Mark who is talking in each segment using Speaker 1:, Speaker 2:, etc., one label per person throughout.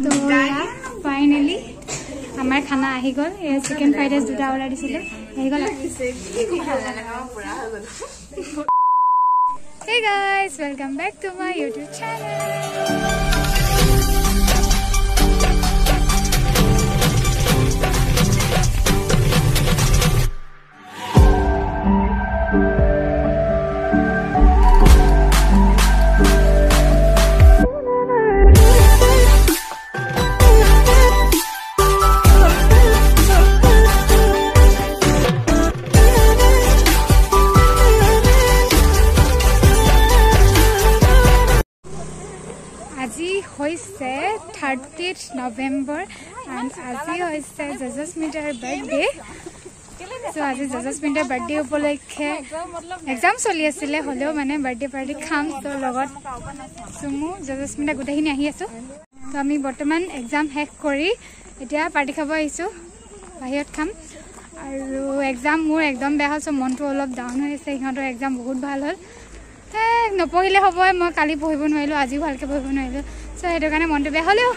Speaker 1: तो फाइनली हमारे खाना आही गल चिकेन फ्राइड राइस दुटा ऑर्डर दिसिले आही गल hey guys welcome back to my YouTube channel আজি হৈছে 30th November and আজি হৈছে জজস্মিতাৰ বাৰ্থডে সো আজি জজস্মিতাৰ বাৰ্থডে উপলক্ষে এক্সাম চলি আছিল হলেও মানে বাৰ্থডে পাৰ্টি খাম তো লগত সুমু জজস্মিতা গুটেখিনি আহি আছো তো আমি বৰ্তমান এক্সাম শেষ কৰি এতিয়া পাৰ্টি খাব আহিছো বাহিৰত খাম আৰু এক্সাম মোৰ একদম বেয়া হ'ল মনটো অলপ ডাউন হৈ আছে ইহঁতৰ এক্সাম বহুত ভাল হ'ল নপঢ়িলে হ'ব মই কালি পঢ়িব নোৱাৰিলো আজি ভালকে পঢ়িব নোৱাৰিলো সো হেতু কাৰণে মনটো বেয়া হলেও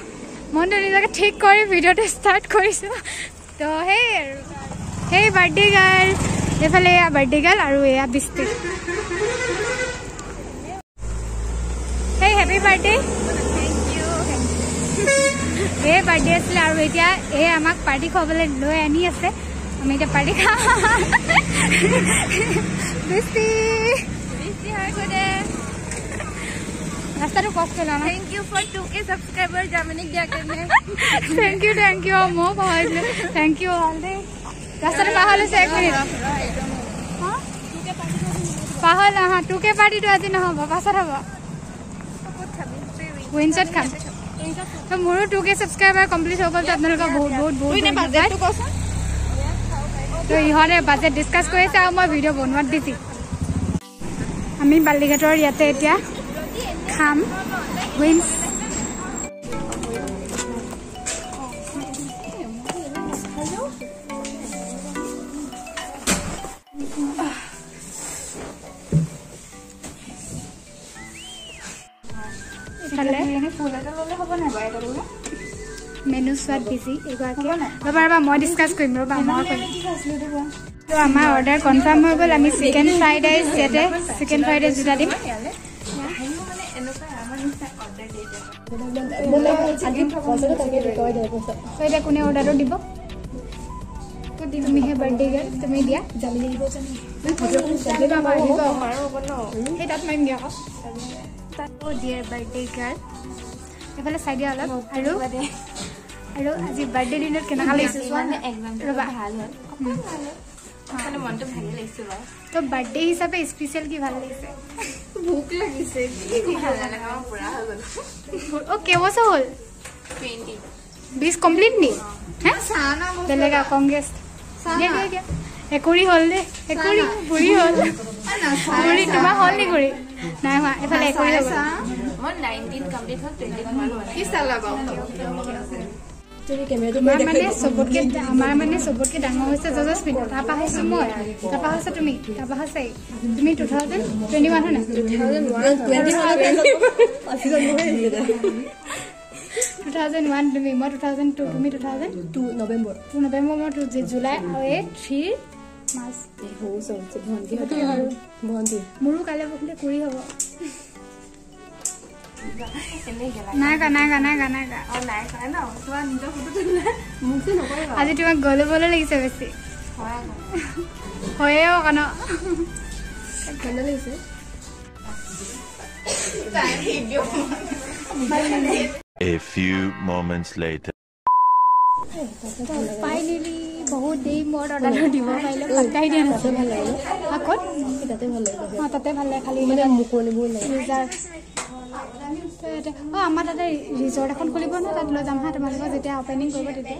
Speaker 1: মনটো নিজকে ঠিক কৰি ভিডিওটো ষ্টাৰ্ট কৰিছো তো হেই বাৰ্থডে গাৰ্ল এফালে বাৰ্থডে গাৰ্ল আৰু এয়া বিস্তি হেই হেপী বাৰ্থডে থ্যাংক ইউ এই বাৰ্থডে আছিল আৰু এতিয়া এই আমাক পাৰ্টি খাবলৈ লৈ আনি আছে আমি এতিয়া পাৰ্টি খাম বিস্তি रास्ता कष्ट ला thank you for 2K subscriber जामिनी दिया करने थैंक यू मो बहुत थैंक यू ऑल दे रास्ता पाहल से 1 मिनिट हां 2K पार्टी पाहल हां 2K पार्टी तो आज न हो पासर हो विनशॉट खाम तो मोरो 2K सब्सक्राइबर कंप्लीट हो गल आपन का बहुत बहुत बहुत ने बजेट तो कोसा तो इहरे बजेट डिस्कस কৰিছে আৰু মই ভিডিও বনোৱাত দিছি আমি বালিঘাটৰ ইয়াতে এতিয়া খাম উইন্স मेनू स्वाद बिजी रबा मैं डिस्कस करिम रबा तो आमार ऑर्डर कन्फर्म हो गल आमी चिकेन फ्राइड राइस जेते चिकेन फ्राइड राइस जुटा दिम कोने ऑर्डर দিব তুমি হে বাৰ্থডে গাৰ্ল তুমি দিয়া জামিনি দিব জানি হে তাত মাইম দিয়া তাত ও ডিয়াৰ বাৰ্থডে গাৰ্ল এফালে চাই দিয়া অলপ আৰু আজি বাৰ্থডে দিনত কেনে লাগিছে মানে একদম ভাল হ'ল মানে মনটো ভাল লাগিছে বা তো বাৰ্থডে হিচাপে স্পেশাল কি ভাল লাগিছে ভুক লাগিছে কি ভাল লাগা পুৰা হৈ গল ওকে ওসো হল 20 কমপ্লিট নি হ্যাঁ সানা দেলেগা কংগ্রেস সানা একুৰি হল দে একুৰি বুৰি হল না বুৰি তোমা হল নি গুৰি নাই মা এফালে একুৰি হল মই 19 কমপ্লিট হল 20 হল কি সাল লগাও তুমি ক্যামেৰাটো মানে সবতকে আমাৰ মানে সবতকে ডাঙৰ হৈছে জজস্মিতা তাপা হৈছে মই তাপা হৈছে তুমি তাপা হৈছে তুমি 2021 হয় না 2001 তুমি মই 2002 তুমি 2002 নৱেম্বৰ মই জুলাই আৰু 3 মাৰ্চ হো সবছে ভন্টি হতে আৰু ভন্টি মুৰু কালে বখলে কৰি হ'ব নাগা আৰু নাই খায় না তোৱা নিজৰ ফটো তুলিলে মুখে নকৰিবা আজি তোমাক গলে বলে লাগিছে বেছি হয়ও কান গলে লাগিছে
Speaker 2: A few moments later
Speaker 1: finally बहुत देरी मोर ऑर्डर দিব পাইলে পকাই দিয়া নাছে ভাল লাগে আকত তাতে ভাল লাগে হ্যাঁ তাতে ভাল লাগে খালি মানে মুকলি বল লাগে ৰিজাৰ্ভ ও আমাৰ তাতে ৰিজৰ্ট এখন খুলিব না তাত লৈ যাম হা তোমালোক যেতিয়া ওপেনিং কৰিব তেতিয়া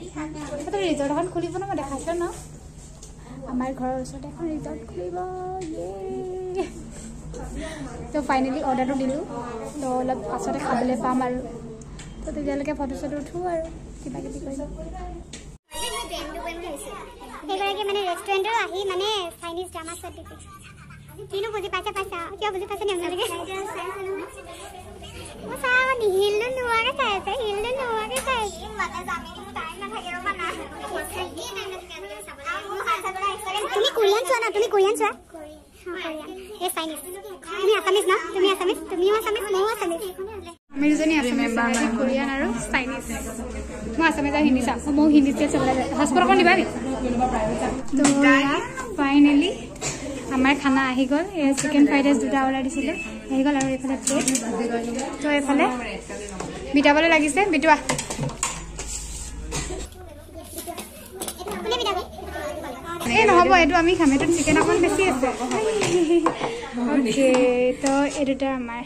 Speaker 1: তাতে ৰিজৰ্ট এখন খুলিব না মই দেখাইছো না আমাৰ ঘৰৰ ওচৰতে এখন ৰিজৰ্ট খুলিব তো ফাইনালি অৰ্ডাৰটো দিলো তো অলপ পাছতে খাবলৈ পাম আৰু তো তেতিয়ালৈকে ফটো চটো উঠো আৰু কিবা কিবি কৰিম এগৰাকী মানে ৰেষ্টুৰেণ্টৰ আহি মানে চাইনিজ ড্ৰামা চাই দিছে কিনো বুজি পাইছা কিয় বুজি পাইছা নে আপোনালোকে মই চাওঁ হিলটো নোহোৱাকৈ চাই আছে
Speaker 3: তুমি কোৰিয়ান চোৱা কোৰিয়ান এ চাইনিজ তুমি আসামিজ না তুমি আসামিজ তুমিও আসামিজ মইও আসামিজ
Speaker 1: আমি দুজনী আসামিজ কোৰিয়ান আৰু চাইনিজ মই আসামিজ আৰু হিন্দী চাম মই হিন্দী চাবলৈ হস্পট অকণ দিবা নি তো ফাইনেলি আমাৰ খানা আহি গ'ল চিকেন ফ্ৰাইড ৰাইচ দুটা অৰ্ডাৰ দিছিলোঁ আহি গ'ল আৰু এইফালে প্লেট তো এইফালে বিটাবলৈ লাগিছে বিটোৱা এই নহ'ব এইটো আমি খাম এইটো চিকেন অকণ বেছি আছে অ'কে তো এই দুটা আমাৰ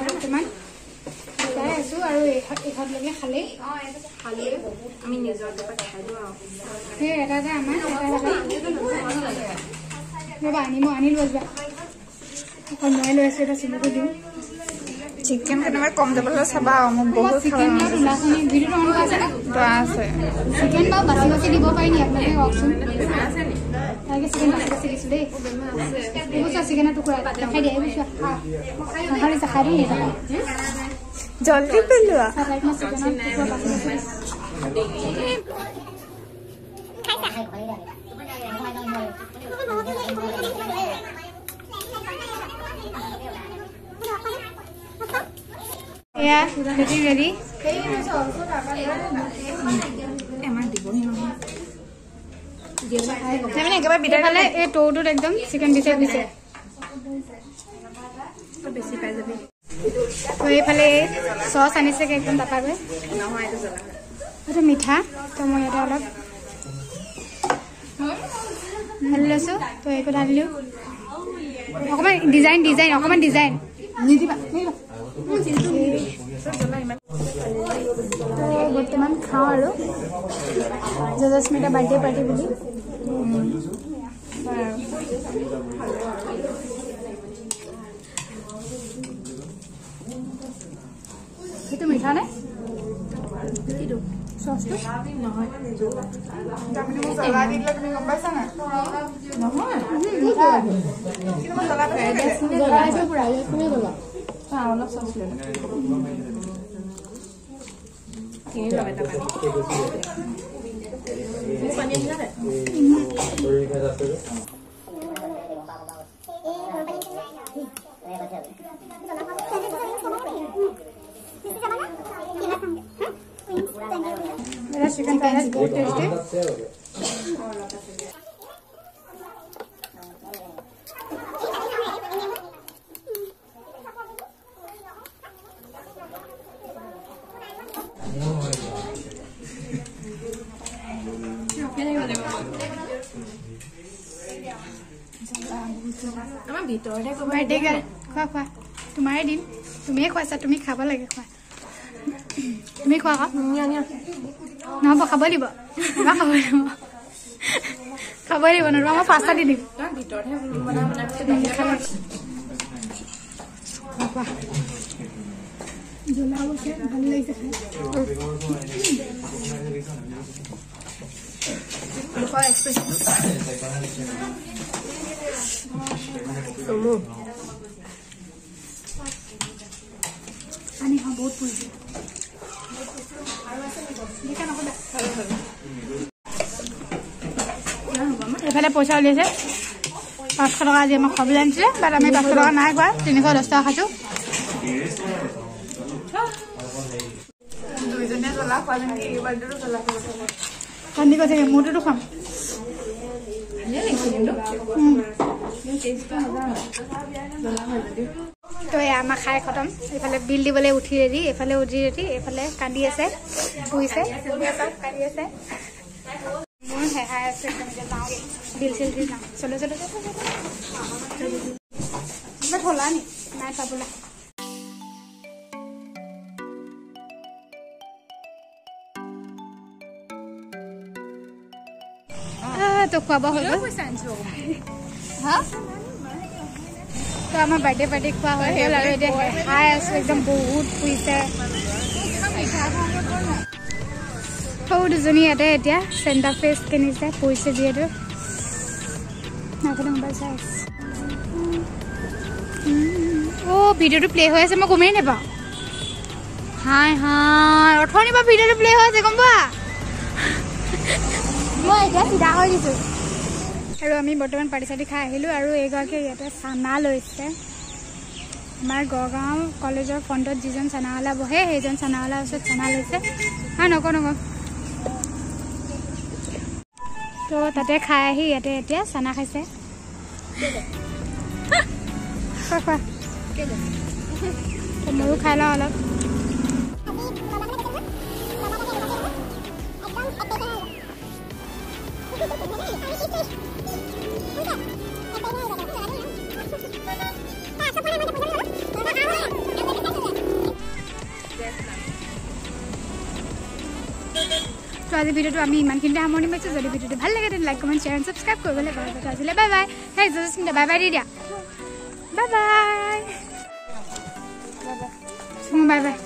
Speaker 1: বৰ্তমান চাই আছোঁ আৰু এইহঁত লগে খালেই আমি নিজৰ সেই এটা এটা আমাৰ ৰ'বা আনিলোঁ যোৱা অকল মই লৈ আছোঁ এটা চিমুটো দিওঁ
Speaker 4: চিকেন কেনেবাকৈ কম যাবলৈ চাবা মোক বহুত
Speaker 1: চিকেন ভিডিঅ'টো অন কৰা আছে চিকেন বাৰু বাচি বাচি দিব পাৰি নি আপোনালোকে কওকচোন তাকে চিকেন বাচি বাচি দিছোঁ দেই এইবোৰ চোৱা চিকেনৰ টুকুৰা দেখাই দিয়ে এইবোৰ চোৱা খালি দেখাই দিওঁ
Speaker 4: জলদি পেলোৱা
Speaker 1: চিকেনৰ টুকুৰা বাচি বাচি এয়া ৰেডি
Speaker 4: একেবাৰে
Speaker 1: বিটাফালে এই টৌটোত একদম চিকেন দিছে বেছি পাই যাবি তো এইফালে চচ আনিছেগৈ একদম তাপাগৈ এইটো মিঠা তো মই ইয়াতে অলপ ঢালি লৈছোঁ তো এইটো ঢালিলোঁ অকণমান ডিজাইন অকণমান ডিজাইন নিদিবা বৰ্তমান খাওঁ আৰু জজস্মিতা বাৰ্থডে পাৰ্টি বুলি সেইটো মিঠা নে চচটো নহয় অলপ চচ লৈ চিকেন ফ্ৰাইড ৰাইচ বহুত টেষ্টি বাৰ্থডে গাৰ্ল খোৱা তোমাৰে দিন তুমিয়ে খুৱাইছা তুমি খাব লাগে খোৱা তুমি খোৱা আকৌ নহ'ব খাব লাগিব নহ'ব মই পাঁচটা দি দিম জ্বলা বসে ভাল লাগিছে পানী খাওঁ বহুত পৰিছে এইফালে পইচা উলিয়াইছে 500 টকা আজি আমাক খাবলৈ আনিছিলে বাট আমি 500 টকা নাই খোৱা 310 টকা খাইছোঁ কান্দি কৈছে মোৰটোতো খাম তো আমাৰ খাই খতম এইফালে বিল দিবলৈ উঠি ৰেডি এইফালে উঠি ৰেডি এইফালে কান্দি আছে শুইছে কান্দি আছে মোৰ হেহাই আছে যাওঁ বিল চিল দি যাওঁ চলো থলা নি নাই পাবলা তো খোৱা বোৱা হৈ গ'ল তো আমাৰ বাৰ্থডে পাৰ্টি খোৱা হৈ গ'ল আৰু এতিয়া খাই আছোঁ একদম বহুত শুইছে সৰু দুজনী ইয়াতে এতিয়া চেণ্টাৰ ফ্ৰেছ কিনিছে পইছে যিহেতু নাজানো মোবাইল চাই আছে অ' ভিডিঅ'টো প্লে হৈ আছে মই গমেই নাপাওঁ হাই হাই অথনিৰ পৰা ভিডিঅ'টো প্লে হৈ আছে গম পোৱা মই এতিয়া চিধা হৈ দিছোঁ আৰু আমি বৰ্তমান পাৰ্টি চাৰ্টি খাই আহিলোঁ আৰু এইগৰাকীয়ে ইয়াতে চানা লৈছে আমাৰ গড়গাঁও কলেজৰ ফ্ৰণ্টত যিজন চানাৱালা বহে সেইজন চানাৱালাৰ ওচৰত চানা লৈছে হয় নকওঁ তো তাতে খাই আহি ইয়াতে এতিয়া চানা খাইছে ময়ো খাই লওঁ অলপ তো আজি ভিডিঅ'টো আমি ইমানখিনিতে সামৰণি মাৰিছোঁ যদি ভিডিঅ'টো ভাল লাগে তেন্তে like comment share and subscribe কৰিবলৈ কথা আছিলে bye bye bye by the দিয়া বাই বাই বাই বাই